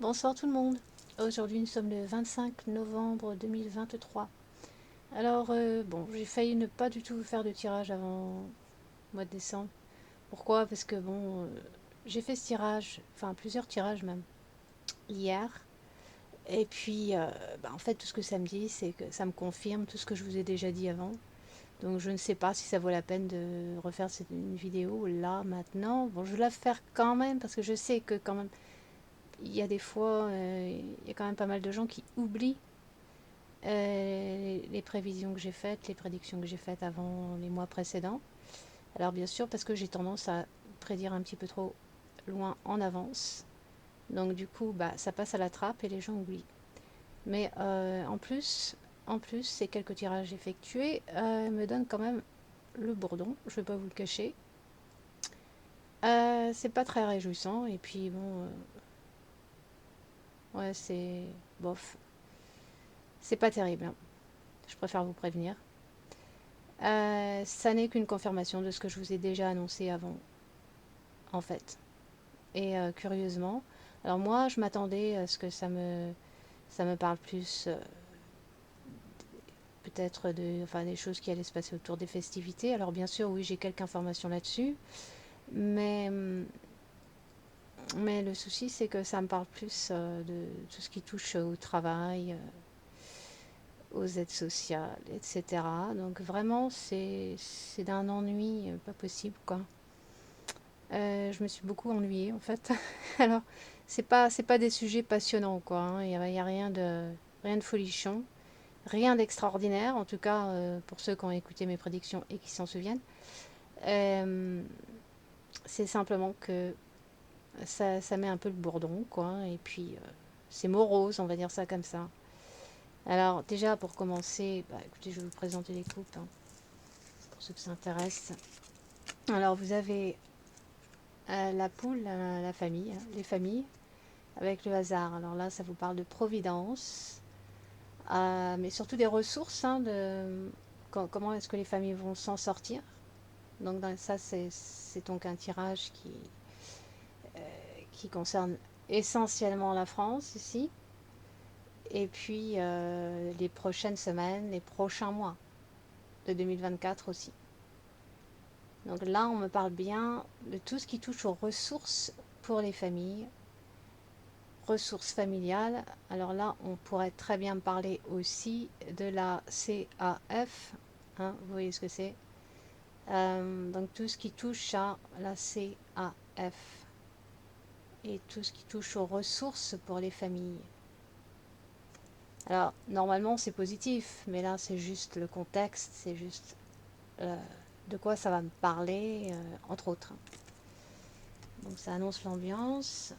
Bonsoir tout le monde. Aujourd'hui nous sommes le 25 novembre 2023. Alors bon, j'ai failli ne pas du tout faire de tirage avant le mois de décembre. Pourquoi? Parce que bon, j'ai fait ce tirage, enfin plusieurs tirages même, hier. Et puis en fait tout ce que ça me dit, c'est que ça me confirme tout ce que je vous ai déjà dit avant. Donc je ne sais pas si ça vaut la peine de refaire une vidéo là maintenant. Bon, je vais la faire quand même parce que je sais que quand même il y a des fois, il y a quand même pas mal de gens qui oublient les prévisions que j'ai faites, les prédictions que j'ai faites avant les mois précédents. Alors bien sûr, parce que j'ai tendance à prédire un petit peu trop loin en avance. Donc du coup, ça passe à la trappe et les gens oublient. Mais en plus, ces quelques tirages effectués me donnent quand même le bourdon, je ne vais pas vous le cacher. C'est pas très réjouissant et puis bon, ouais, c'est bof. C'est pas terrible, hein. Je préfère vous prévenir. Ça n'est qu'une confirmation de ce que je vous ai déjà annoncé avant, en fait. Et curieusement, alors moi, je m'attendais à ce que ça me parle plus, peut-être enfin, des choses qui allaient se passer autour des festivités. Alors bien sûr, oui, j'ai quelques informations là-dessus, mais, mais le souci, c'est que ça me parle plus de tout ce qui touche au travail, aux aides sociales, etc. Donc vraiment, c'est d'un ennui pas possible, quoi. Je me suis beaucoup ennuyée en fait. Alors, c'est pas des sujets passionnants quoi, hein. Il y a rien de folichon, rien d'extraordinaire, en tout cas pour ceux qui ont écouté mes prédictions et qui s'en souviennent. Euh, c'est simplement que ça met un peu le bourdon quoi, et puis c'est morose, on va dire ça comme ça. Alors déjà pour commencer, écoutez, je vais vous présenter les coupes hein, pour ceux que ça intéresse. Alors vous avez la poule, la famille, hein, les familles avec le hasard. Alors là, ça vous parle de providence, mais surtout des ressources, hein, comment est-ce que les familles vont s'en sortir. Donc ça, c'est donc un tirage qui concerne essentiellement la France ici, et puis les prochaines semaines, les prochains mois de 2024 aussi. Donc là, on me parle bien de tout ce qui touche aux ressources pour les familles, ressources familiales. Alors là, on pourrait très bien parler aussi de la CAF. Hein, vous voyez ce que c'est. Donc tout ce qui touche à la CAF et tout ce qui touche aux ressources pour les familles. Alors normalement c'est positif, mais là c'est juste le contexte, c'est juste euh, de quoi ça va me parler, entre autres. Donc ça annonce l'ambiance.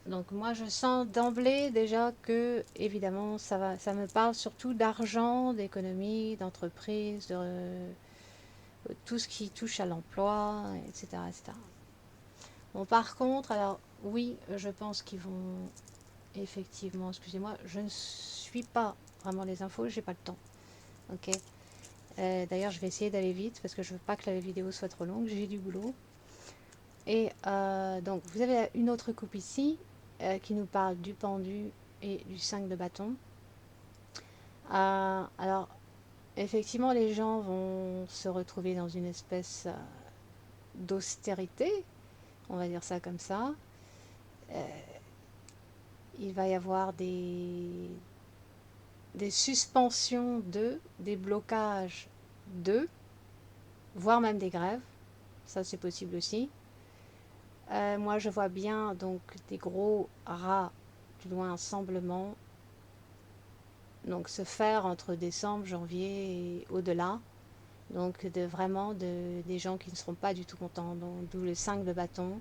Donc moi je sens d'emblée déjà que évidemment ça me parle surtout d'argent, d'économie, d'entreprise, de tout ce qui touche à l'emploi, etc., etc. Bon par contre, alors oui, je pense qu'ils vont effectivement, excusez-moi, je ne suis pas vraiment les infos, j'ai pas le temps. Ok. D'ailleurs, je vais essayer d'aller vite parce que je veux pas que la vidéo soit trop longue. J'ai du boulot. Et donc, vous avez une autre coupe ici qui nous parle du pendu et du 5 de bâton. Alors, effectivement, les gens vont se retrouver dans une espèce d'austérité, on va dire ça comme ça. Euh, il va y avoir des suspensions des blocages voire même des grèves. Ça, c'est possible aussi. Moi, je vois bien donc des gros rats, du loin ensemblement, donc se faire entre décembre, janvier et au-delà. Donc des gens qui ne seront pas du tout contents. D'où le 5 de bâton.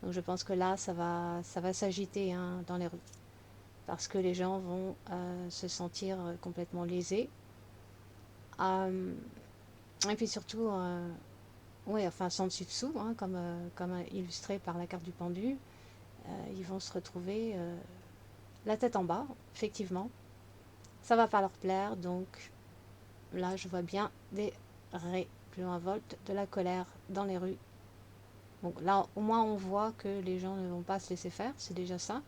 Donc je pense que là, ça va s'agiter hein, dans les rues. Parce que les gens vont se sentir complètement lésés. Euh, et puis surtout, oui, enfin sans dessus dessous, hein, comme illustré par la carte du pendu. Ils vont se retrouver la tête en bas, effectivement. Ça va pas leur plaire, donc là, je vois bien des révoltes, de la colère dans les rues. Donc là, au moins, on voit que les gens ne vont pas se laisser faire, c'est déjà ça.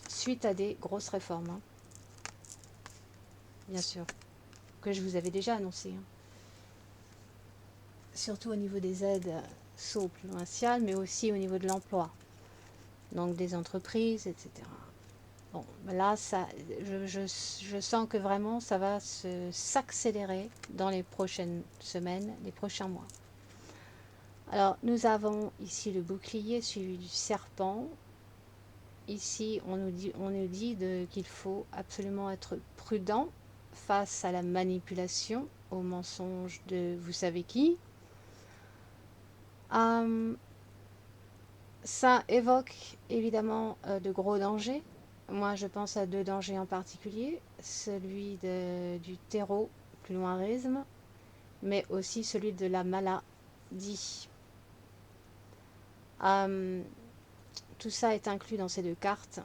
suite à des grosses réformes, hein, bien sûr, que je vous avais déjà annoncé, hein. Surtout au niveau des aides provinciales, mais aussi au niveau de l'emploi, donc des entreprises, etc. Bon, là, ça, je sens que vraiment ça va s'accélérer dans les prochaines semaines, les prochains mois. Alors, nous avons ici le bouclier suivi du serpent. Ici, on nous dit qu'il faut absolument être prudent face à la manipulation, au mensonge de vous savez qui. Ça évoque évidemment de gros dangers. Moi, je pense à deux dangers en particulier, celui du terreau-pluralisme, mais aussi celui de la maladie. Tout ça est inclus dans ces deux cartes.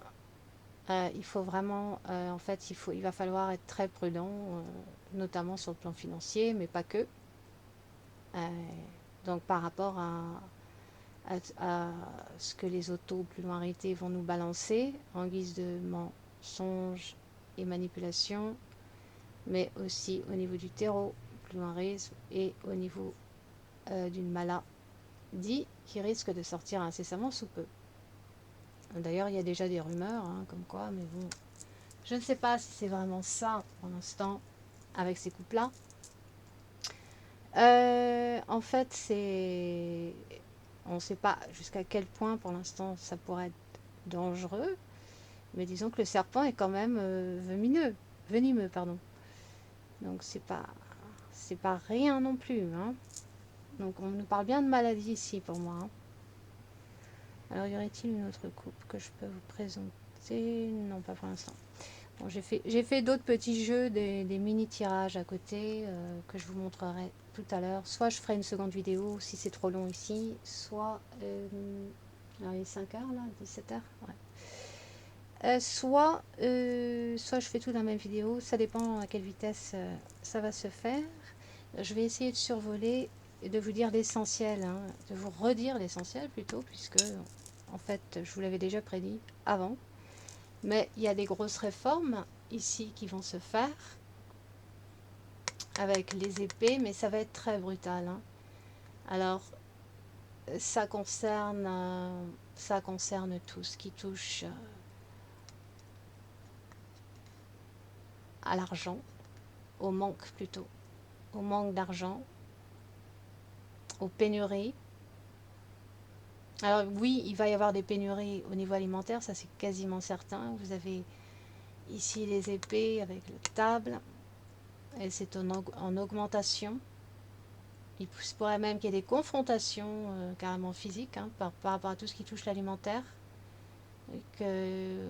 Il faut vraiment, en fait, il va falloir être très prudent, notamment sur le plan financier, mais pas que. Donc, par rapport à ce que les auto-pluralités vont nous balancer en guise de mensonges et manipulations, mais aussi au niveau du terreau-pluralisme et au niveau d'une maladie qui risque de sortir incessamment sous peu. D'ailleurs, il y a déjà des rumeurs, hein, comme quoi, mais bon, je ne sais pas si c'est vraiment ça pour l'instant avec ces couples-là. En fait, on ne sait pas jusqu'à quel point pour l'instant ça pourrait être dangereux, mais disons que le serpent est quand même venimeux, pardon. Donc c'est pas rien non plus, hein. Donc on nous parle bien de maladie ici pour moi, hein. Alors y aurait-il une autre coupe que je peux vous présenter? Non, pas pour l'instant. Bon, j'ai fait d'autres petits jeux, des mini tirages à côté que je vous montrerai tout à l'heure. Soit je ferai une seconde vidéo si c'est trop long ici, soit alors il est 5h là, 17h, ouais. Soit je fais tout dans la même vidéo, ça dépend à quelle vitesse ça va se faire. Je vais essayer de survoler et de vous dire l'essentiel, hein, de vous redire l'essentiel plutôt, puisque en fait je vous l'avais déjà prédit avant. Mais il y a des grosses réformes ici qui vont se faire avec les épées, mais ça va être très brutal, hein. Alors ça concerne tout ce qui touche à l'argent, au manque plutôt, au manque d'argent, aux pénuries. Alors oui, il va y avoir des pénuries au niveau alimentaire, ça c'est quasiment certain. Vous avez ici les épées avec le table, et c'est en augmentation. Il se pourrait même qu'il y ait des confrontations carrément physiques, hein, par rapport à tout ce qui touche l'alimentaire. Et que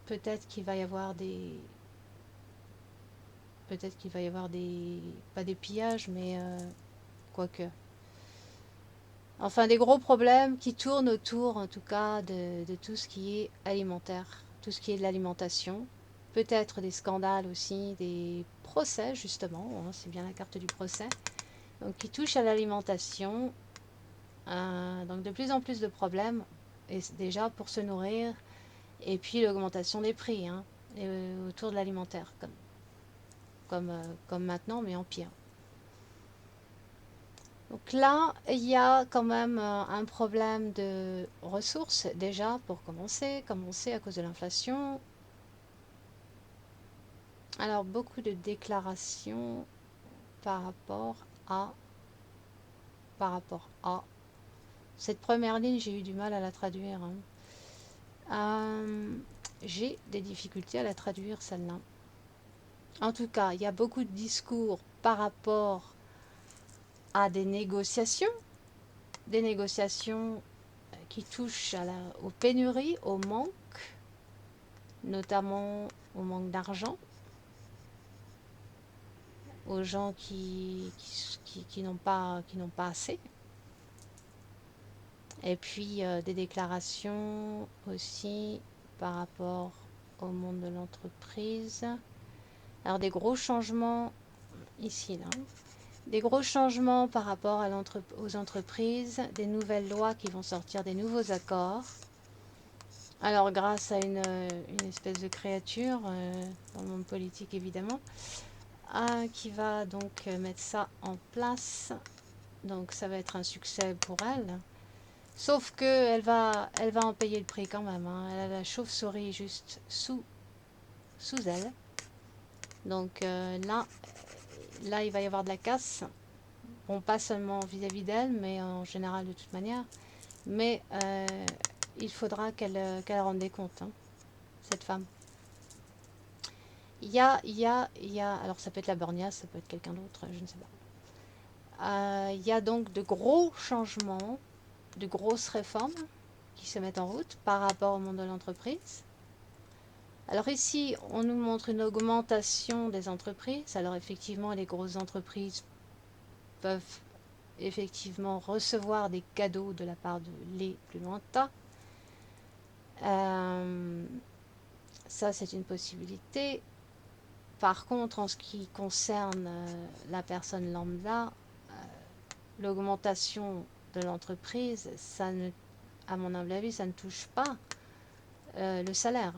peut-être qu'il va y avoir des... Peut-être qu'il va y avoir des... Pas des pillages, mais quoique. Enfin, des gros problèmes qui tournent autour, en tout cas, de tout ce qui est alimentaire, tout ce qui est de l'alimentation. Peut-être des scandales aussi, des procès, justement, hein, c'est bien la carte du procès. Donc, qui touchent à l'alimentation. Donc, de plus en plus de problèmes, et déjà pour se nourrir, et puis l'augmentation des prix, hein, autour de l'alimentaire, comme maintenant, mais en pire. Donc là, il y a quand même un problème de ressources déjà pour commencer à cause de l'inflation. Alors beaucoup de déclarations par rapport à cette première ligne, j'ai eu du mal à la traduire, hein. J'ai des difficultés à la traduire celle-là. En tout cas, il y a beaucoup de discours par rapport à des négociations qui touchent aux pénuries, au manque, notamment au manque d'argent, aux gens qui n'ont pas assez. Et puis des déclarations aussi par rapport au monde de l'entreprise. Alors des gros changements ici, là. Des gros changements par rapport aux entreprises, des nouvelles lois qui vont sortir, des nouveaux accords. Alors, grâce à une espèce de créature, dans le monde politique évidemment, qui va donc mettre ça en place. Donc, ça va être un succès pour elle. Sauf que elle va en payer le prix quand même, hein. Elle a la chauve-souris juste sous elle. Donc là, il va y avoir de la casse. Bon, pas seulement vis-à-vis d'elle, mais en général de toute manière. Mais il faudra qu'elle rende des comptes, hein, cette femme. Alors ça peut être la Borgna, ça peut être quelqu'un d'autre, je ne sais pas. Il y a donc de gros changements, de grosses réformes qui se mettent en route par rapport au monde de l'entreprise. Alors ici, on nous montre une augmentation des entreprises. Alors effectivement, les grosses entreprises peuvent effectivement recevoir des cadeaux de la part de les plus lointains. Ça, c'est une possibilité. Par contre, en ce qui concerne la personne lambda, l'augmentation de l'entreprise, ça ne, à mon humble avis, ça ne touche pas le salaire.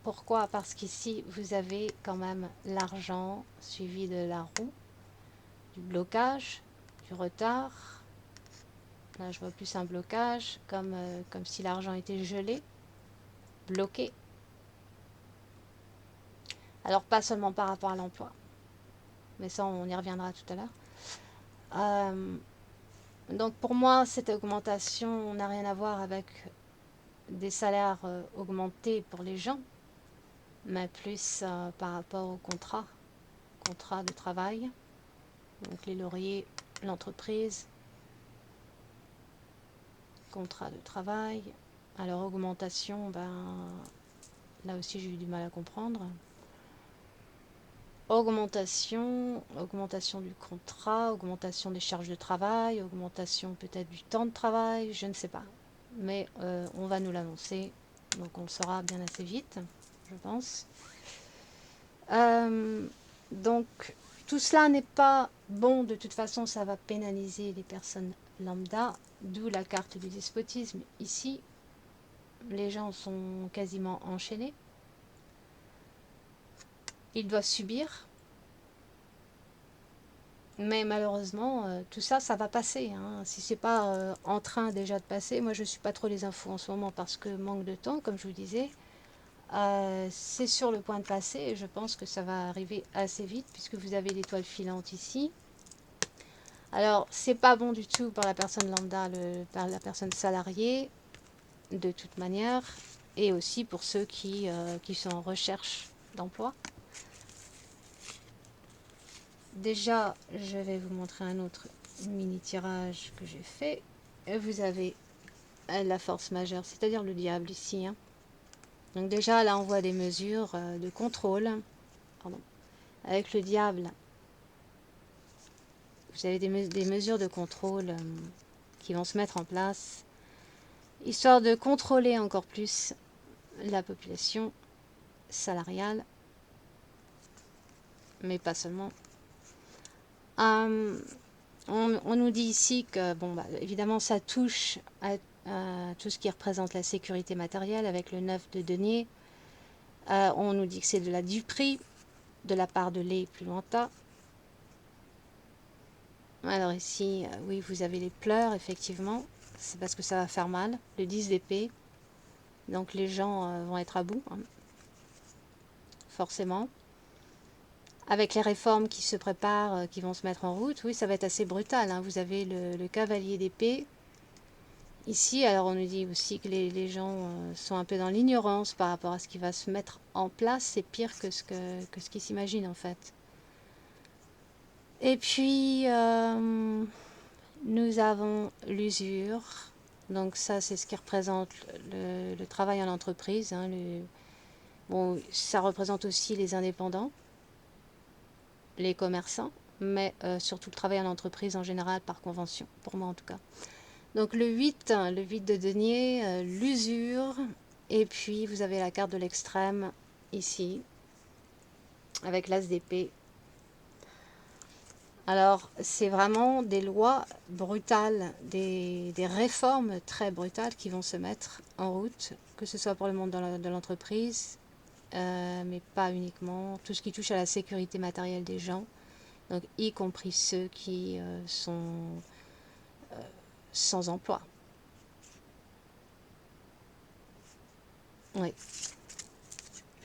Pourquoi? Parce qu'ici, vous avez quand même l'argent suivi de la roue, du blocage, du retard. Là, je vois plus un blocage, comme si l'argent était gelé, bloqué. Alors, pas seulement par rapport à l'emploi, mais ça, on y reviendra tout à l'heure. Donc, pour moi, cette augmentation n'a rien à voir avec des salaires augmentés pour les gens, mais plus par rapport au contrat de travail. Donc, les lauriers, l'entreprise, contrat de travail. Alors, augmentation, là aussi, j'ai eu du mal à comprendre. Augmentation du contrat, augmentation des charges de travail, augmentation peut-être du temps de travail, je ne sais pas. Mais on va nous l'annoncer, donc on le saura bien assez vite, je pense. Donc tout cela n'est pas bon, de toute façon ça va pénaliser les personnes lambda, d'où la carte du despotisme. Ici, les gens sont quasiment enchaînés, ils doivent subir. Mais malheureusement, tout ça, ça va passer, hein. Si c'est pas en train déjà de passer, moi je ne suis pas trop les infos en ce moment parce que manque de temps, comme je vous disais. C'est sur le point de passer et je pense que ça va arriver assez vite puisque vous avez l'étoile filante ici. Alors, c'est pas bon du tout pour la personne lambda, par la personne salariée, de toute manière, et aussi pour ceux qui sont en recherche d'emploi. Déjà, je vais vous montrer un autre mini tirage que j'ai fait. Vous avez la force majeure, c'est-à-dire le diable ici, hein. Donc déjà, là, on voit des mesures de contrôle. Pardon. Avec le diable, vous avez des mesures de contrôle qui vont se mettre en place, histoire de contrôler encore plus la population salariale, mais pas seulement. On nous dit ici que, bon, évidemment, ça touche à tout ce qui représente la sécurité matérielle avec le 9 de denier. On nous dit que c'est de la duperie de la part de les plus lointains. Alors ici, oui, vous avez les pleurs, effectivement. C'est parce que ça va faire mal. Le 10 d'épée. Donc les gens vont être à bout, hein, forcément. Avec les réformes qui se préparent, qui vont se mettre en route, oui, ça va être assez brutal, hein. Vous avez le cavalier d'épée. Ici, alors on nous dit aussi que les gens sont un peu dans l'ignorance par rapport à ce qui va se mettre en place. C'est pire que ce qu'ils s'imaginent en fait. Et puis, nous avons l'usure. Donc ça, c'est ce qui représente le travail en entreprise, hein, bon, ça représente aussi les indépendants, les commerçants, mais surtout le travail en entreprise en général par convention, pour moi en tout cas. Donc le 8 de denier, l'usure, et puis vous avez la carte de l'extrême ici, avec l'as d'épée. Alors, c'est vraiment des lois brutales, des réformes très brutales qui vont se mettre en route, que ce soit pour le monde de l'entreprise, mais pas uniquement, tout ce qui touche à la sécurité matérielle des gens, donc y compris ceux qui sont sans emploi. Oui.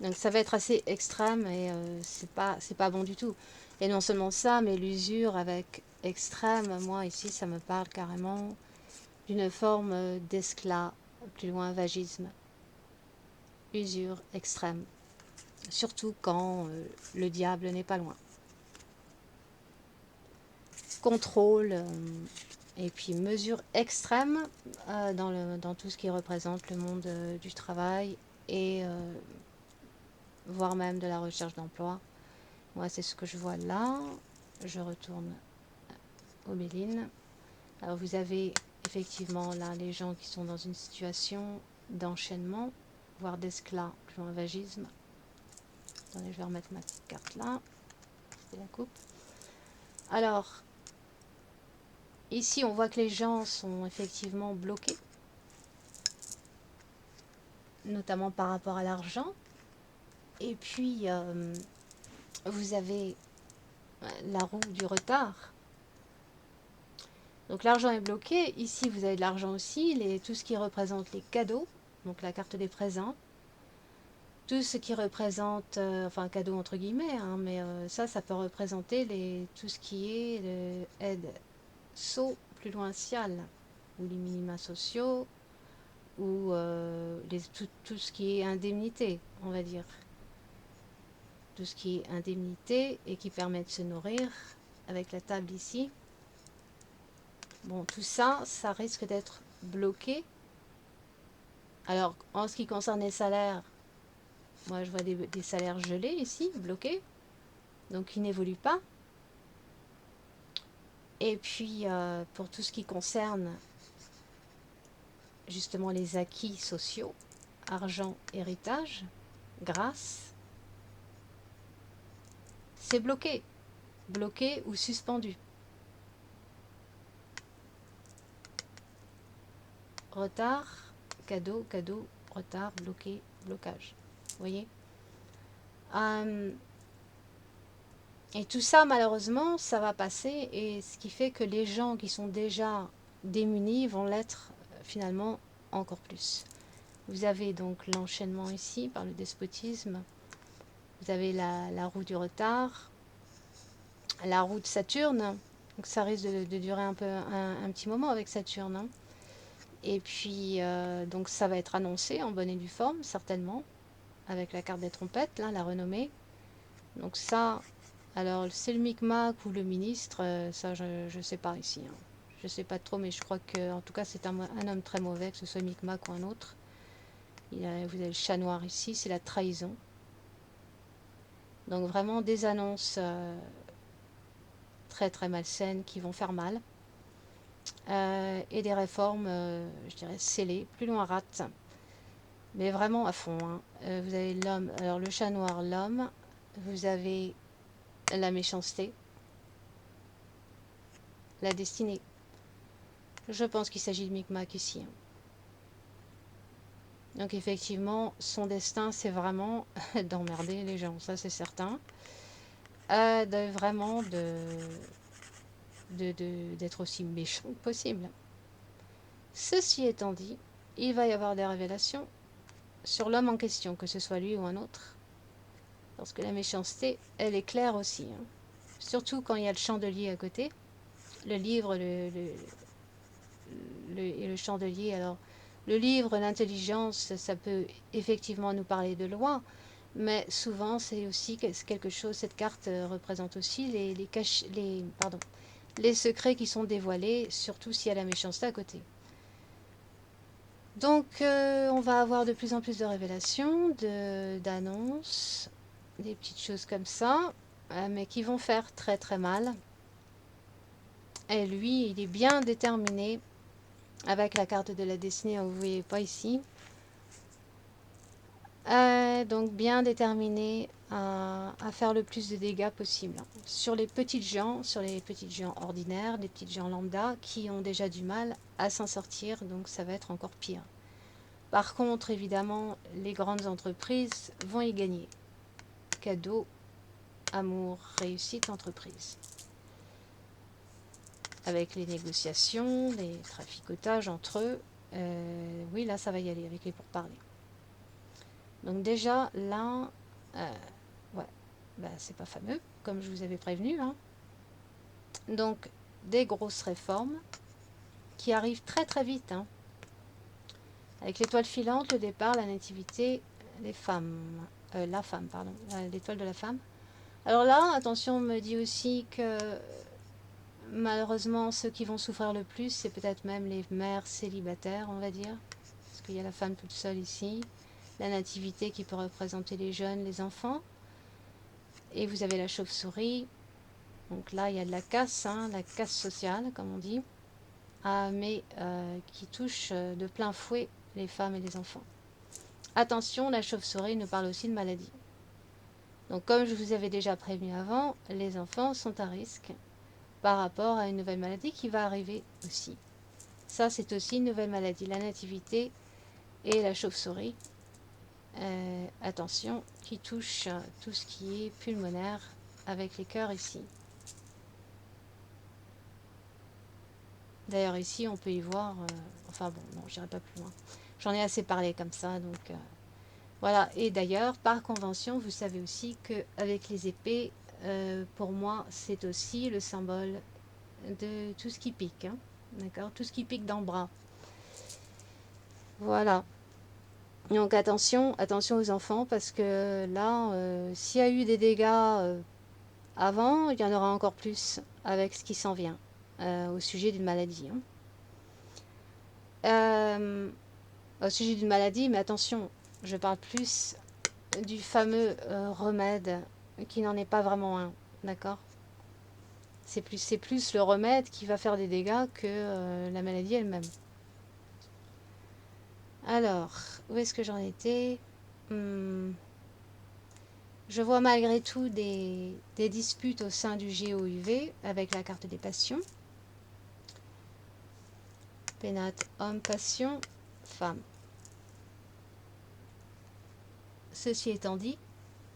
Donc ça va être assez extrême et c'est pas bon du tout. Et non seulement ça, mais l'usure avec extrême, moi ici ça me parle carrément d'une forme plus loin vagisme, usure extrême, surtout quand le diable n'est pas loin. Contrôle et puis mesure extrême dans tout ce qui représente le monde du travail et voire même de la recherche d'emploi. Moi, c'est ce que je vois là. Je retourne au Béline. Alors, vous avez effectivement là les gens qui sont dans une situation d'enchaînement, voire d'esclavagisme. Attendez, je vais remettre ma petite carte là. C'est la coupe. Alors, ici, on voit que les gens sont effectivement bloqués, notamment par rapport à l'argent. Et puis, vous avez la roue du retard. Donc l'argent est bloqué. Ici, vous avez de l'argent aussi. Tout ce qui représente les cadeaux, donc la carte des présents. Tout ce qui représente, enfin cadeau entre guillemets, hein, mais ça peut représenter tout ce qui est aide plus loin ciel, ou les minima sociaux, ou tout ce qui est indemnité, on va dire. Tout ce qui est indemnité et qui permet de se nourrir avec la table ici. Bon, tout ça, ça risque d'être bloqué. Alors, en ce qui concerne les salaires, moi je vois des salaires gelés ici, bloqués, donc qui n'évoluent pas. Et puis, pour tout ce qui concerne justement les acquis sociaux, argent, héritage, grâce, c'est bloqué, bloqué ou suspendu. Retard, cadeau, cadeau, retard, bloqué, blocage. Vous voyez? Et tout ça, malheureusement, ça va passer, et ce qui fait que les gens qui sont déjà démunis vont l'être finalement encore plus. Vous avez donc l'enchaînement ici par le despotisme. Vous avez la roue du retard, la roue de Saturne. Donc ça risque de durer un petit moment avec Saturne, hein. Et puis, donc ça va être annoncé en bonne et due forme, certainement, avec la carte des trompettes, là, la renommée. Donc ça, alors c'est le Micmac ou le ministre, ça je sais pas ici, hein. Je sais pas trop, mais je crois que en tout cas c'est un homme très mauvais, que ce soit Micmac ou un autre. Vous avez le chat noir ici, c'est la trahison. Donc vraiment des annonces très très malsaines qui vont faire mal. Et des réformes, je dirais, scellées, plus loin rate, mais vraiment à fond, hein. Vous avez l'homme, alors le chat noir, l'homme, vous avez la méchanceté, la destinée. Je pense qu'il s'agit de Micmac ici, hein. Donc effectivement, son destin, c'est vraiment d'emmerder les gens, ça c'est certain. D'être aussi méchant que possible. Ceci étant dit, il va y avoir des révélations sur l'homme en question, que ce soit lui ou un autre. Parce que la méchanceté, elle est claire aussi, hein. Surtout quand il y a le chandelier à côté. Le livre et le chandelier. Alors, le livre, l'intelligence, ça peut effectivement nous parler de loin. Mais souvent, c'est aussi quelque chose, cette carte représente aussi les secrets qui sont dévoilés, surtout s'il y a la méchanceté à côté. Donc, on va avoir de plus en plus de révélations, d'annonces, des petites choses comme ça, mais qui vont faire très très mal. Et lui, il est bien déterminé avec la carte de la destinée, vous ne voyez pas ici. Donc bien déterminé à faire le plus de dégâts possible, hein. Sur les petites gens ordinaires, les petites gens lambda qui ont déjà du mal à s'en sortir, donc ça va être encore pire. Par contre, évidemment, les grandes entreprises vont y gagner. Cadeau, amour, réussite, entreprise. Avec les négociations, les traficotages entre eux, oui, là, ça va y aller avec les pourparlers. Donc déjà, là, ouais, bah, c'est pas fameux, comme je vous avais prévenu, hein. Donc, des grosses réformes qui arrivent très très vite, hein. Avec l'étoile filante, le départ, la nativité, les femmes, la femme, pardon, l'étoile de la femme. Alors là, attention, on me dit aussi que malheureusement, ceux qui vont souffrir le plus, c'est peut-être même les mères célibataires, on va dire. Parce qu'il y a la femme toute seule ici, la nativité qui peut représenter les jeunes, les enfants. Et vous avez la chauve-souris. Donc là, il y a de la casse, hein, la casse sociale, comme on dit. Mais qui touche de plein fouet les femmes et les enfants. Attention, la chauve-souris nous parle aussi de maladie. Donc comme je vous avais déjà prévenu avant, les enfants sont à risque par rapport à une nouvelle maladie qui va arriver aussi. Ça, c'est aussi une nouvelle maladie, la nativité et la chauve-souris. Attention, qui touche tout ce qui est pulmonaire avec les cœurs ici. D'ailleurs, ici, on peut y voir... enfin bon, non, j'irai pas plus loin. J'en ai assez parlé comme ça, donc... voilà. Et d'ailleurs, par convention, vous savez aussi qu'avec les épées, pour moi, c'est aussi le symbole de tout ce qui pique. Hein. D'accord. Tout ce qui pique dans le bras. Voilà. Donc attention, attention aux enfants, parce que là, s'il y a eu des dégâts avant, il y en aura encore plus avec ce qui s'en vient au sujet d'une maladie. Hein. Au sujet d'une maladie, mais attention, je parle plus du fameux remède qui n'en est pas vraiment un, d'accord? C'est plus le remède qui va faire des dégâts que la maladie elle-même. Alors, où est-ce que j'en étais? Je vois malgré tout des disputes au sein du GOUV avec la carte des passions. Pénate, homme, passion, femme. Ceci étant dit,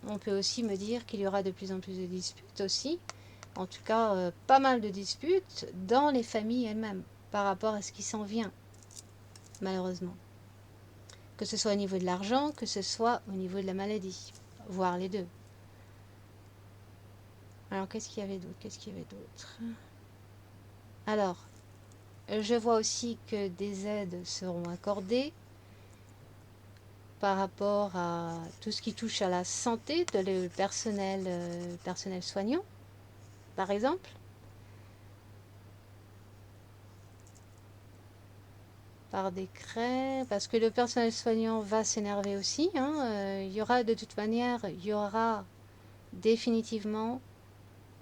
on peut aussi me dire qu'il y aura de plus en plus de disputes aussi. En tout cas, pas mal de disputes dans les familles elles-mêmes par rapport à ce qui s'en vient, malheureusement. Que ce soit au niveau de l'argent, que ce soit au niveau de la maladie, voire les deux. Alors, qu'est-ce qu'il y avait d'autre? Alors, je vois aussi que des aides seront accordées par rapport à tout ce qui touche à la santé de le personnel soignant, par exemple. Par décret, parce que le personnel soignant va s'énerver aussi. Hein. Il y aura de toute manière, il y aura définitivement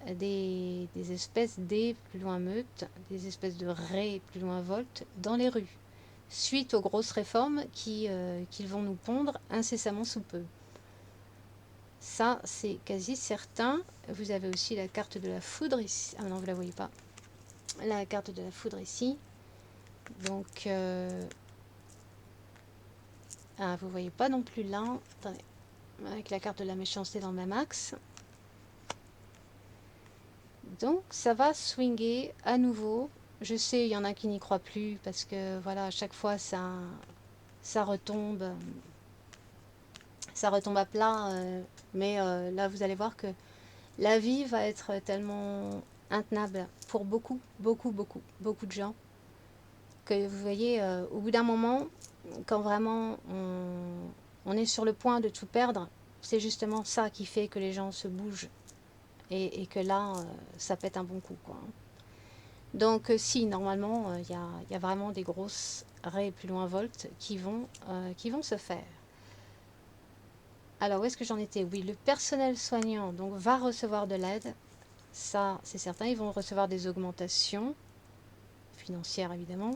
des espèces D plus loin meute, des espèces de ré plus loin volte dans les rues, suite aux grosses réformes qu'ils vont nous pondre incessamment sous peu. Ça, c'est quasi certain. Vous avez aussi la carte de la foudre ici. Ah non, vous ne la voyez pas. La carte de la foudre ici. Donc, vous voyez pas non plus là. Attendez. Avec la carte de la méchanceté dans le même axe. Donc, ça va swinger à nouveau. Je sais, il y en a qui n'y croient plus parce que, voilà, à chaque fois, ça retombe à plat. Mais là, vous allez voir que la vie va être tellement intenable pour beaucoup, beaucoup, beaucoup, beaucoup de gens que vous voyez, au bout d'un moment, quand vraiment on est sur le point de tout perdre, c'est justement ça qui fait que les gens se bougent et que là, ça pète un bon coup, quoi. Donc si, normalement, il y a vraiment des grosses raies plus loin volts qui vont se faire. Alors, où est-ce que j'en étais? Oui, le personnel soignant donc, va recevoir de l'aide. Ça, c'est certain. Ils vont recevoir des augmentations financières, évidemment.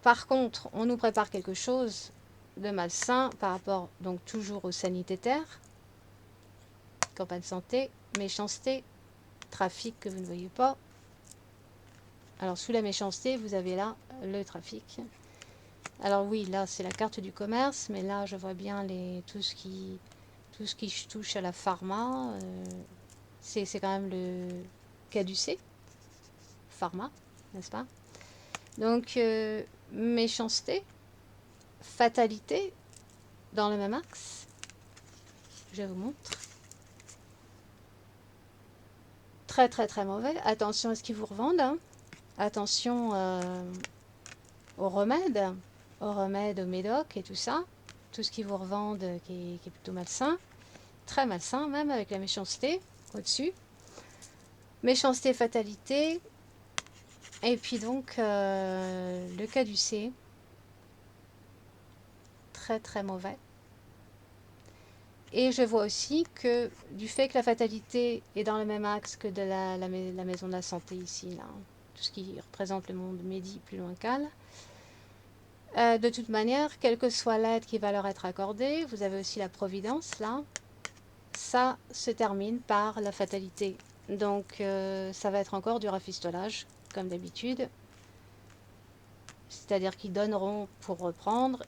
Par contre, on nous prépare quelque chose de malsain par rapport, donc toujours au sanitétaire, campagne santé, méchanceté, trafic que vous ne voyez pas. Alors sous la méchanceté, vous avez là le trafic. Alors oui, là c'est la carte du commerce, mais là je vois bien tout ce qui touche à la pharma. C'est quand même le caducé, pharma, n'est-ce pas? Donc méchanceté, fatalité, dans le même axe. Je vous montre. Très très très mauvais. Attention à ce qu'ils vous revendent. Hein. Attention aux remèdes, aux médocs et tout ça. Tout ce qu'ils vous revendent qui est plutôt malsain. Très malsain, même avec la méchanceté au-dessus. Méchanceté, fatalité. Et puis donc le caducé. Très très mauvais. Et je vois aussi que du fait que la fatalité est dans le même axe que de la maison de la santé ici, là, tout ce qui représente le monde médi plus local, de toute manière, quelle que soit l'aide qui va leur être accordée, vous avez aussi la providence là, ça se termine par la fatalité. Donc ça va être encore du rafistolage, comme d'habitude. C'est-à-dire qu'ils donneront pour reprendre.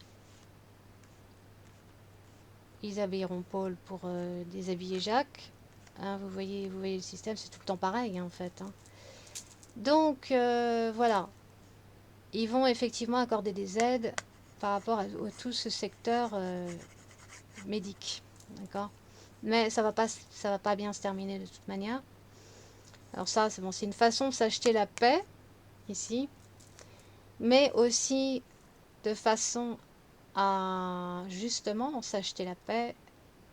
Ils habilleront Paul pour déshabiller Jacques. Hein, vous voyez le système, c'est tout le temps pareil hein, en fait. Hein. Donc voilà, ils vont effectivement accorder des aides par rapport à tout ce secteur médic, d'accord. Mais ça va pas bien se terminer de toute manière. Alors ça, c'est bon, c'est une façon de s'acheter la paix ici, mais aussi de façon à justement s'acheter la paix.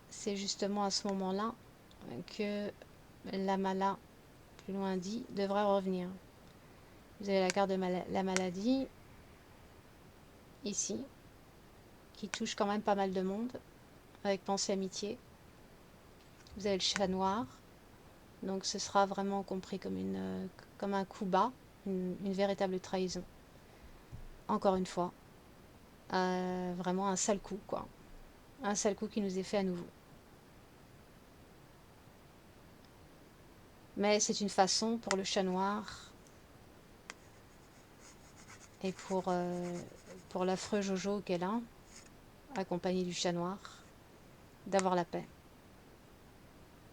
C'est justement à ce moment-là que la mala, plus loin dit, devrait revenir. Vous avez la carte de la maladie, ici, qui touche quand même pas mal de monde, avec pensée amitié. Vous avez le chat noir, donc ce sera vraiment compris comme un coup bas, une véritable trahison. Encore une fois, vraiment un sale coup, quoi. Un sale coup qui nous est fait à nouveau. Mais c'est une façon pour le chat noir et pour l'affreux Jojo qu'elle a, accompagné du chat noir, d'avoir la paix.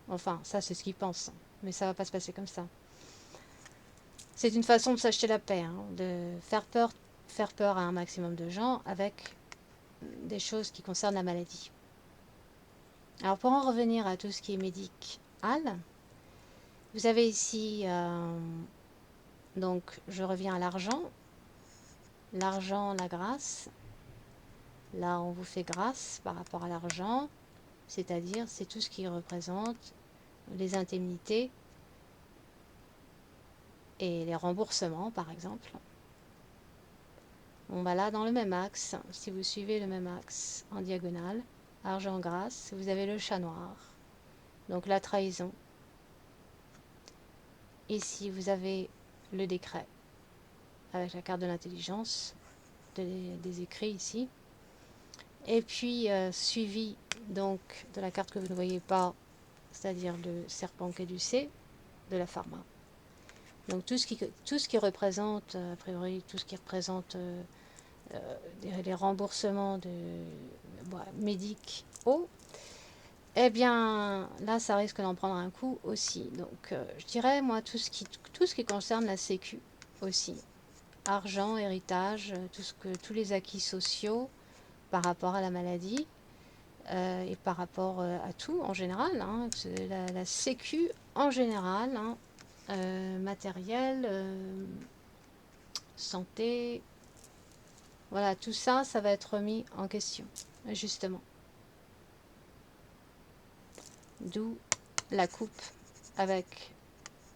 Enfin, ça c'est ce qu'il pense, mais ça va pas se passer comme ça. C'est une façon de s'acheter la paix, hein, de faire peur à un maximum de gens avec des choses qui concernent la maladie. Alors pour en revenir à tout ce qui est médical, vous avez ici, donc je reviens à l'argent, la grâce. Là on vous fait grâce par rapport à l'argent, c'est-à-dire c'est tout ce qui représente les indemnités et les remboursements par exemple. On va là dans le même axe, si vous suivez le même axe en diagonale, argent grâce, vous avez le chat noir, donc la trahison. Ici vous avez le décret avec la carte de l'intelligence, des écrits ici. Et puis suivi donc de la carte que vous ne voyez pas, c'est-à-dire le serpent caducé de la pharma. Donc tout ce qui représente, a priori, tout ce qui représente les remboursements médicaux, eh bien là ça risque d'en prendre un coup aussi. Donc je dirais moi tout ce qui concerne la sécu aussi. Argent, héritage, tous les acquis sociaux par rapport à la maladie et par rapport à tout en général. Hein, la sécu en général, hein, matériel, santé, voilà, tout ça, ça va être remis en question, justement. D'où la coupe avec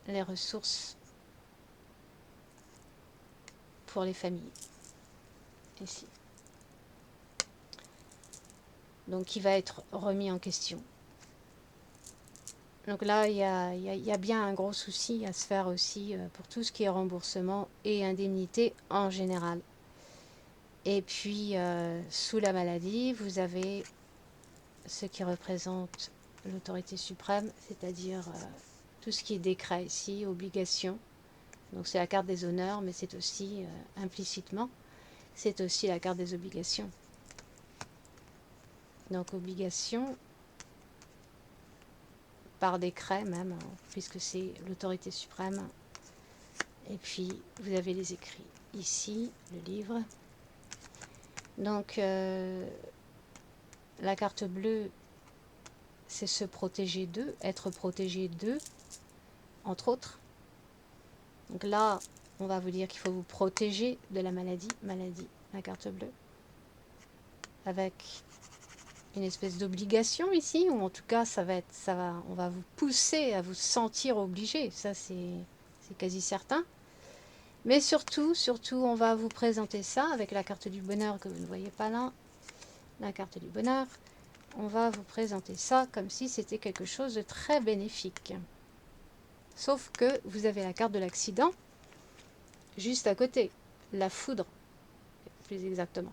les ressources pour les familles, ici. Donc, qui va être remis en question. Donc là, il y a bien un gros souci à se faire aussi pour tout ce qui est remboursement et indemnité en général. Et puis, sous la maladie, vous avez ce qui représente l'autorité suprême, c'est-à-dire tout ce qui est décret ici, obligation. Donc c'est la carte des honneurs, mais c'est aussi implicitement, c'est aussi la carte des obligations. Donc obligation par décret même, hein, puisque c'est l'autorité suprême. Et puis vous avez les écrits ici, le livre. Donc la carte bleue, c'est se protéger d'eux, être protégé d'eux, entre autres. Donc là, on va vous dire qu'il faut vous protéger de la maladie, la carte bleue, avec une espèce d'obligation ici, ou en tout cas, on va vous pousser à vous sentir obligé, ça c'est quasi certain. Mais surtout, on va vous présenter ça avec la carte du bonheur que vous ne voyez pas là, la carte du bonheur. On va vous présenter ça comme si c'était quelque chose de très bénéfique. Sauf que vous avez la carte de l'accident juste à côté, la foudre, plus exactement.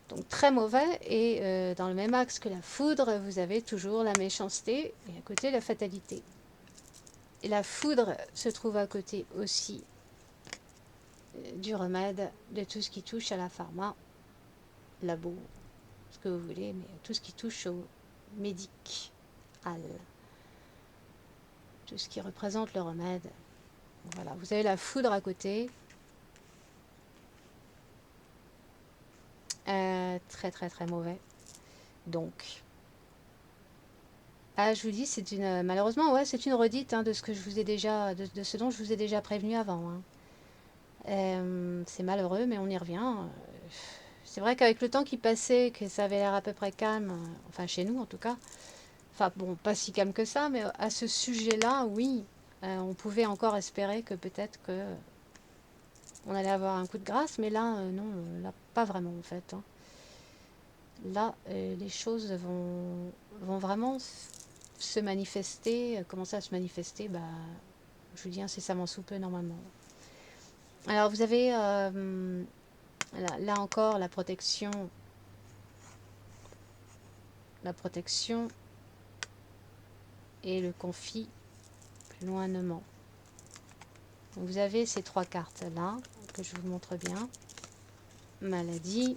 Donc très mauvais, et dans le même axe que la foudre, vous avez toujours la méchanceté et à côté la fatalité. Et la foudre se trouve à côté aussi du remède, de tout ce qui touche à la pharma, labo, ce que vous voulez, mais tout ce qui touche au médical, tout ce qui représente le remède. Voilà, vous avez la foudre à côté. Très très très mauvais. Donc, je vous dis, c'est une malheureusement, ouais, c'est une redite hein, de ce que je vous ai déjà, de ce dont je vous ai déjà prévenu avant. Hein. C'est malheureux, mais on y revient. C'est vrai qu'avec le temps qui passait, que ça avait l'air à peu près calme, enfin chez nous en tout cas. Enfin bon, pas si calme que ça, mais à ce sujet-là, oui, on pouvait encore espérer que peut-être que on allait avoir un coup de grâce, mais là, non, là, pas vraiment en fait. Hein. Là, les choses vont vraiment se manifester, commencer à se manifester, bah, je vous dis incessamment sous peu normalement. Alors vous avez là encore la protection et le conflit plus loinement. Donc vous avez ces trois cartes là que je vous montre bien. Maladie,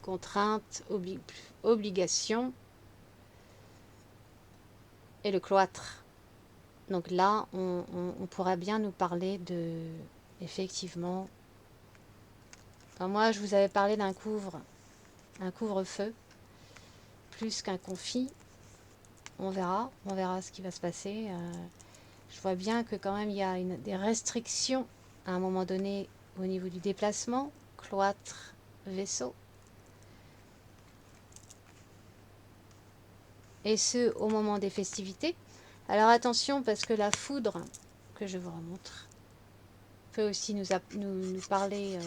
contrainte, obligation et le cloître. Donc là, on pourrait bien nous parler de, effectivement, moi je vous avais parlé d'un couvre-feu, plus qu'un conflit. On verra ce qui va se passer. Je vois bien que quand même il y a des restrictions à un moment donné au niveau du déplacement, cloître, vaisseau. Et ce, au moment des festivités. Alors attention, parce que la foudre, que je vous remontre, peut aussi nous parler,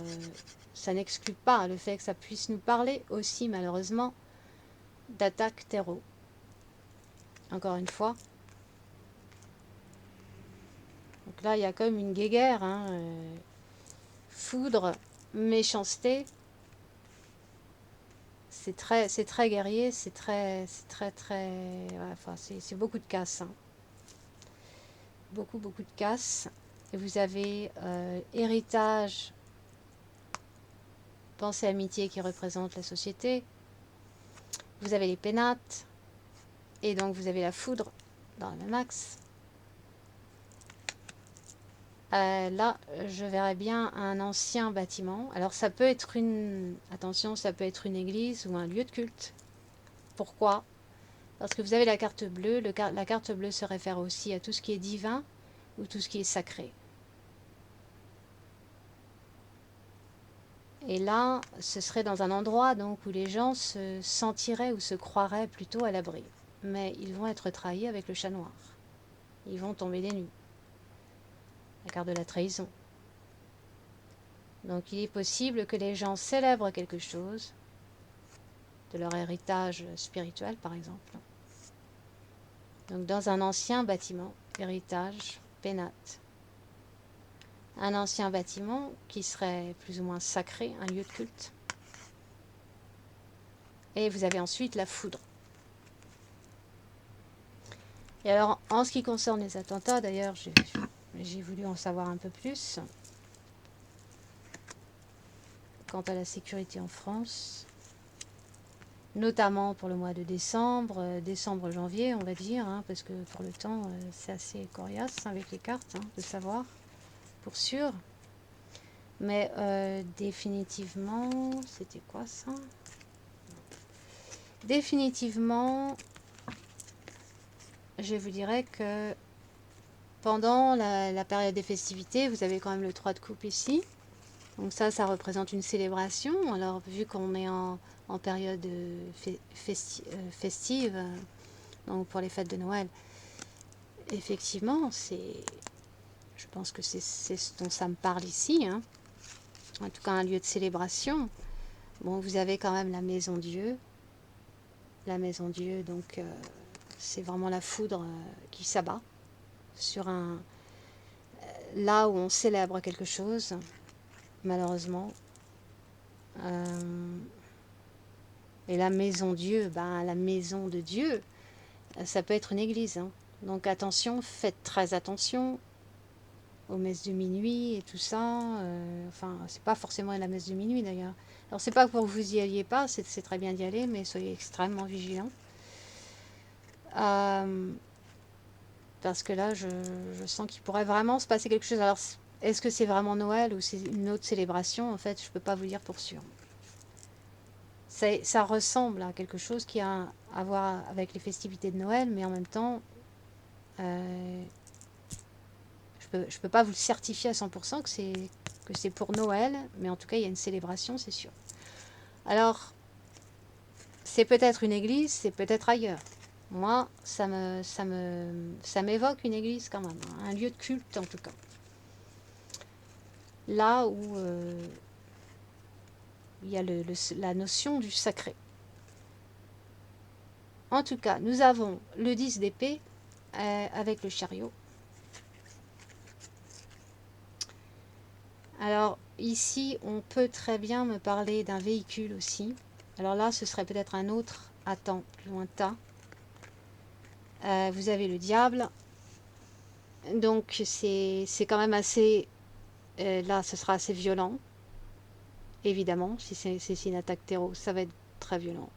ça n'exclut pas le fait que ça puisse nous parler aussi, malheureusement, d'attaque terreau. Encore une fois. Donc là, il y a comme une guéguerre, hein, foudre, méchanceté. C'est très guerrier, c'est très, ouais, enfin, c'est beaucoup de casse. Hein. Beaucoup de casse. Et vous avez héritage, pensée, amitié qui représente la société. Vous avez les pénates. Et donc vous avez la foudre dans le même axe. Là, je verrais bien un ancien bâtiment. Alors ça peut être attention, ça peut être une église ou un lieu de culte. Pourquoi? Parce que vous avez la carte bleue. La carte bleue se réfère aussi à tout ce qui est divin ou tout ce qui est sacré. Et là, ce serait dans un endroit donc où les gens se sentiraient ou se croiraient plutôt à l'abri. Mais ils vont être trahis avec le chat noir. Ils vont tomber des nues. La carte de la trahison. Donc il est possible que les gens célèbrent quelque chose, de leur héritage spirituel par exemple. Donc dans un ancien bâtiment, héritage, pénate. un ancien bâtiment qui serait plus ou moins sacré, un lieu de culte. Et vous avez ensuite la foudre. Et alors, en ce qui concerne les attentats, d'ailleurs, j'ai voulu en savoir un peu plus quant à la sécurité en France, notamment pour le mois de décembre, décembre-janvier, on va dire, hein, parce que pour le temps, c'est assez coriace avec les cartes, hein, de savoir, pour sûr. Mais définitivement, c'était quoi ça? Définitivement, je vous dirais que pendant la période des festivités, vous avez quand même le 3 de coupe ici. Donc ça représente une célébration. Alors vu qu'on est en période festive, donc pour les fêtes de Noël, effectivement, je pense que c'est ce dont ça me parle ici, hein. En tout cas un lieu de célébration. Bon, vous avez quand même la maison Dieu. La maison Dieu, donc c'est vraiment la foudre qui s'abat sur là où on célèbre quelque chose, malheureusement. Et la maison Dieu, ben, la maison de Dieu, ça peut être une église, hein. Donc attention, faites très attention aux messes de minuit et tout ça. Enfin, c'est pas forcément la messe de minuit d'ailleurs. Alors c'est pas pour que vous y alliez pas, c'est très bien d'y aller, mais soyez extrêmement vigilants. Parce que là, je sens qu'il pourrait vraiment se passer quelque chose. Alors, est-ce que c'est vraiment Noël ou c'est une autre célébration? En fait, je peux pas vous dire pour sûr. Ça ressemble à quelque chose qui a à voir avec les festivités de Noël, mais en même temps, je peux pas vous le certifier à 100% que c'est pour Noël, mais en tout cas, il y a une célébration, c'est sûr. Alors, c'est peut-être une église, c'est peut-être ailleurs. Moi, ça m'évoque une église quand même, hein, un lieu de culte en tout cas. Là où il y a la notion du sacré. En tout cas, nous avons le 10 d'épée avec le chariot. Alors ici, on peut très bien me parler d'un véhicule aussi. Alors là, ce serait peut-être un autre à temps plus lointain. Vous avez le diable. Donc c'est quand même assez... là, ce sera assez violent. Évidemment, si c'est une attaque terreau, ça va être très violent.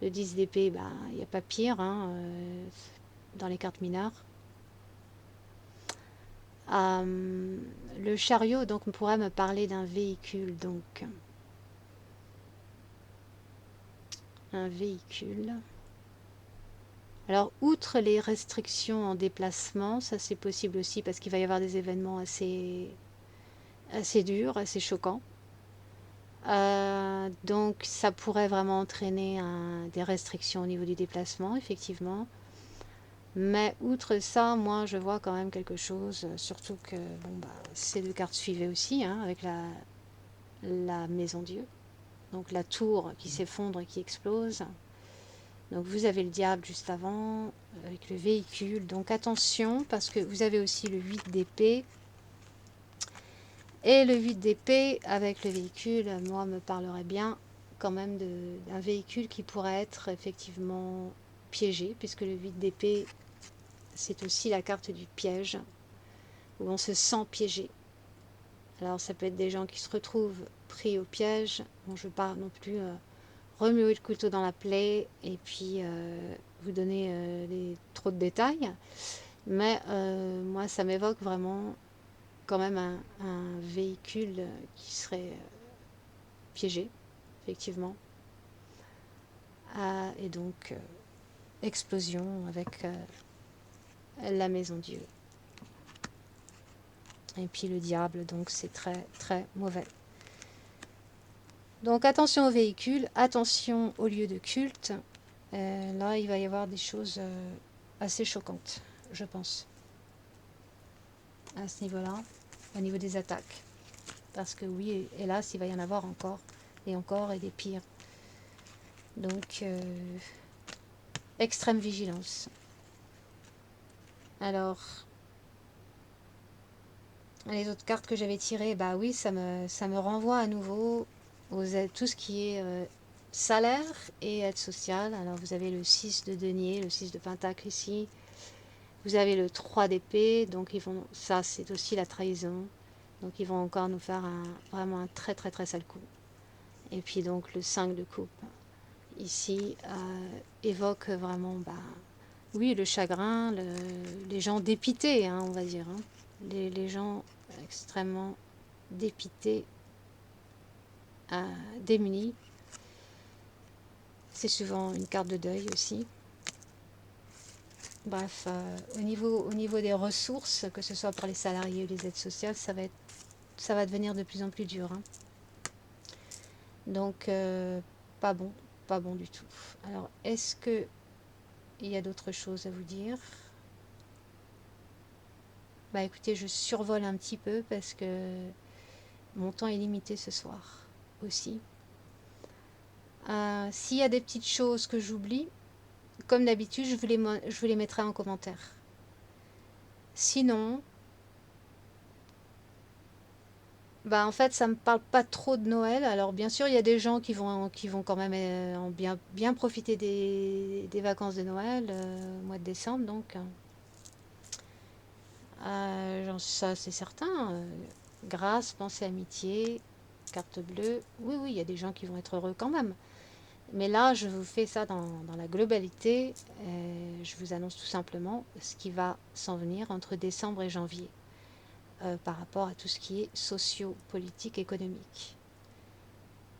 Le 10 d'épée, ben, il n'y a pas pire, hein, dans les cartes mineures. Le chariot, donc, on pourrait me parler d'un véhicule, donc un véhicule. Alors, outre les restrictions en déplacement, ça c'est possible aussi parce qu'il va y avoir des événements assez durs, assez choquants. Donc, ça pourrait vraiment entraîner des restrictions au niveau du déplacement, effectivement. Mais outre ça, moi, je vois quand même quelque chose, surtout que bon, bah, ces deux cartes suivaient aussi, hein, avec la maison Dieu. Donc la tour qui s'effondre et qui explose. Donc vous avez le diable juste avant, avec le véhicule. Donc attention, parce que vous avez aussi le 8 d'épée. Et le 8 d'épée avec le véhicule, moi, me parlerait bien quand même d'un véhicule qui pourrait être effectivement piégé, puisque le 8 d'épée, c'est aussi la carte du piège, où on se sent piégé. Alors ça peut être des gens qui se retrouvent pris au piège. Bon, je ne veux pas non plus remuer le couteau dans la plaie et puis vous donner trop de détails. Mais moi, ça m'évoque vraiment quand même un véhicule qui serait piégé, effectivement. Et donc, explosion avec la maison Dieu. Et puis le diable, donc c'est très très mauvais. Donc attention aux véhicules, attention aux lieux de culte. Là, il va y avoir des choses assez choquantes, je pense, à ce niveau-là, au niveau des attaques. Parce que oui, hélas, il va y en avoir encore, et des pires. Donc, extrême vigilance. Alors, Les autres cartes que j'avais tirées, bah oui, ça me renvoie à nouveau aux aides, tout ce qui est salaire et aide sociale. Alors vous avez le 6 de denier, le 6 de pentacle ici. Vous avez le 3 d'épée, donc ils vont, ça c'est aussi la trahison. Donc ils vont encore nous faire vraiment un très très très sale coup. Et puis donc le 5 de coupe ici évoque vraiment, bah, oui, le chagrin, les gens dépités, hein, on va dire. Hein. Les gens extrêmement dépités, démunis. C'est souvent une carte de deuil aussi. Bref, au niveau des ressources, que ce soit pour les salariés ou les aides sociales, ça va devenir de plus en plus dur. Hein. Donc, pas bon, pas bon du tout. Alors, est-ce que il y a d'autres choses à vous dire? Bah écoutez, je survole un petit peu parce que mon temps est limité ce soir aussi. S'il y a des petites choses que j'oublie, comme d'habitude, je vous les mettrai en commentaire. Sinon, bah en fait, ça me parle pas trop de Noël. Alors bien sûr, il y a des gens qui vont quand même en bien profiter des vacances de Noël au mois de décembre. Donc, ça c'est certain. Grâce, pensée, amitié, carte bleue. Oui, oui, il y a des gens qui vont être heureux quand même. Mais là, je vous fais ça dans la globalité. Je vous annonce tout simplement ce qui va s'en venir entre décembre et janvier par rapport à tout ce qui est socio-politique, économique.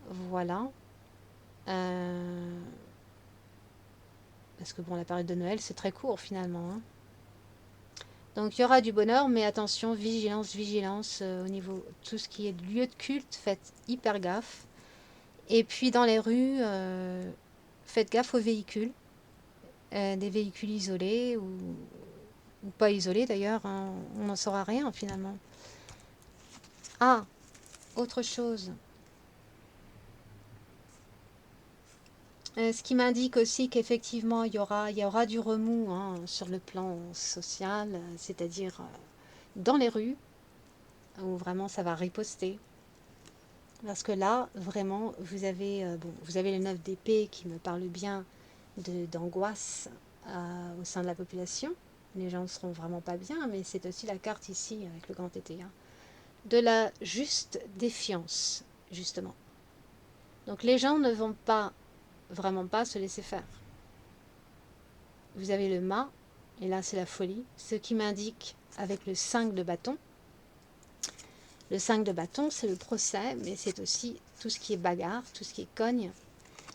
Voilà. Parce que bon, la période de Noël, c'est très court finalement. Hein. Donc il y aura du bonheur, mais attention, vigilance, vigilance au niveau de tout ce qui est lieu de culte, faites hyper gaffe. Et puis dans les rues, faites gaffe aux véhicules, des véhicules isolés ou pas isolés d'ailleurs, hein, on n'en saura rien finalement. Ah, autre chose. Ce qui m'indique aussi qu'effectivement il y aura du remous hein, sur le plan social, c'est-à-dire dans les rues, où vraiment ça va riposter. Parce que là, vraiment, vous avez le 9 d'épée qui me parle bien d'angoisse au sein de la population. Les gens ne seront vraiment pas bien, mais c'est aussi la carte ici avec le grand été. Hein, de la juste défiance, justement. Donc les gens ne vont pas, vraiment pas se laisser faire. Vous avez le mât, et là c'est la folie, ce qui m'indique avec le 5 de bâton. Le 5 de bâton, c'est le procès, mais c'est aussi tout ce qui est bagarre, tout ce qui est cogne.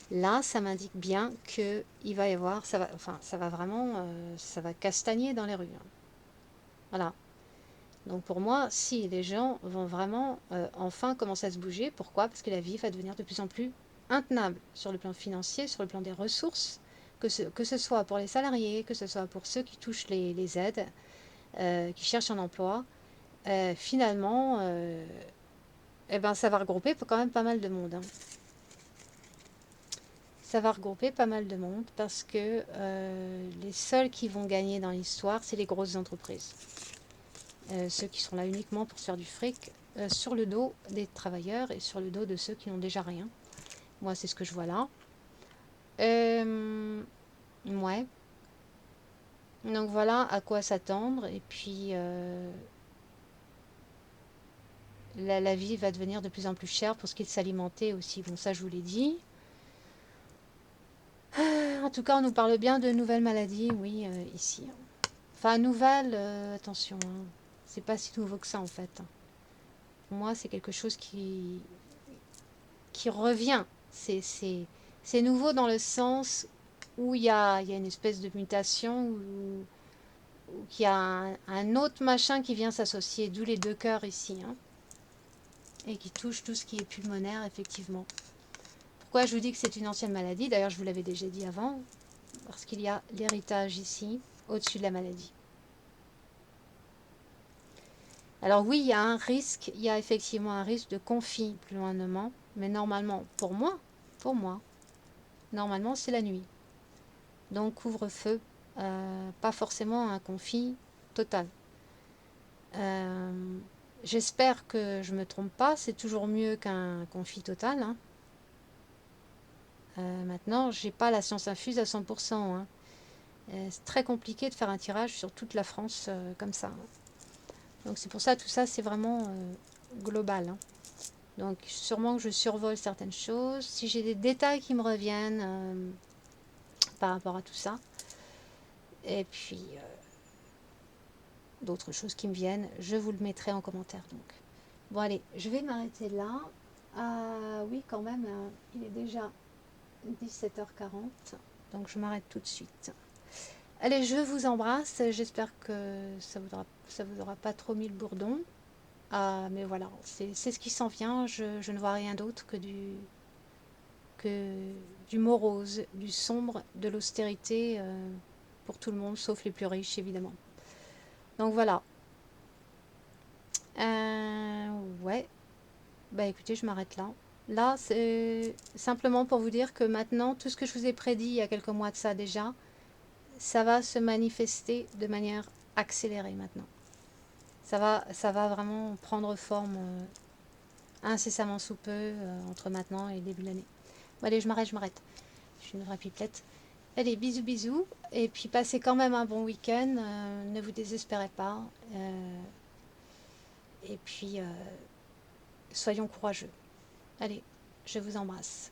Là, ça m'indique bien qu'il va y avoir, ça va vraiment, ça va castagner dans les rues. Hein. Voilà. Donc pour moi, si les gens vont vraiment enfin commencer à se bouger, pourquoi? Parce que la vie va devenir de plus en plus intenable sur le plan financier, sur le plan des ressources, que ce soit pour les salariés, que ce soit pour ceux qui touchent les aides, qui cherchent un emploi. Finalement, eh ben, ça va regrouper quand même pas mal de monde. Hein. Ça va regrouper pas mal de monde parce que les seuls qui vont gagner dans l'histoire, c'est les grosses entreprises. Ceux qui sont là uniquement pour se faire du fric sur le dos des travailleurs et sur le dos de ceux qui n'ont déjà rien. Moi, c'est ce que je vois là. Ouais. Donc voilà à quoi s'attendre. Et puis, la vie va devenir de plus en plus chère pour ce qui est de s'alimenter aussi. Bon, ça, je vous l'ai dit. En tout cas, on nous parle bien de nouvelles maladies, oui, ici. Enfin, nouvelles, attention, hein. C'est pas si nouveau que ça en fait. Pour moi, c'est quelque chose qui revient. C'est nouveau dans le sens où il y a une espèce de mutation, ou qu'il y a un autre machin qui vient s'associer, d'où les deux cœurs ici, hein, et qui touche tout ce qui est pulmonaire, effectivement. Pourquoi je vous dis que c'est une ancienne maladie? D'ailleurs, je vous l'avais déjà dit avant, parce qu'il y a l'héritage ici, au-dessus de la maladie. Alors oui, il y a un risque, il y a effectivement un risque de conflit plus loindement, mais normalement, pour moi, normalement c'est la nuit. Donc couvre-feu, pas forcément un conflit total. J'espère que je me trompe pas, c'est toujours mieux qu'un conflit total, hein. Maintenant, j'ai pas la science infuse à 100%, hein. C'est très compliqué de faire un tirage sur toute la France comme ça, hein. Donc c'est pour ça, tout ça, c'est vraiment global, hein. Donc sûrement que je survole certaines choses. Si j'ai des détails qui me reviennent par rapport à tout ça, et puis d'autres choses qui me viennent, je vous le mettrai en commentaire. Donc bon, allez, je vais m'arrêter là. Ah oui, quand même, il est déjà 17h40, donc je m'arrête tout de suite. Allez, je vous embrasse. J'espère que ça vous aura pas trop mis le bourdon. Ah, mais voilà, c'est ce qui s'en vient. Je ne vois rien d'autre que du morose, du sombre, de l'austérité pour tout le monde, sauf les plus riches, évidemment. Donc voilà. Ouais, bah écoutez, je m'arrête là. Là, c'est simplement pour vous dire que maintenant, tout ce que je vous ai prédit il y a quelques mois de ça déjà, ça va se manifester de manière accélérée maintenant. Ça va vraiment prendre forme incessamment sous peu entre maintenant et le début de l'année. Bon, allez, je m'arrête, je m'arrête. Je suis une vraie pipelette. Allez, bisous, bisous. Et puis passez quand même un bon week-end. Ne vous désespérez pas. Et puis, soyons courageux. Allez, je vous embrasse.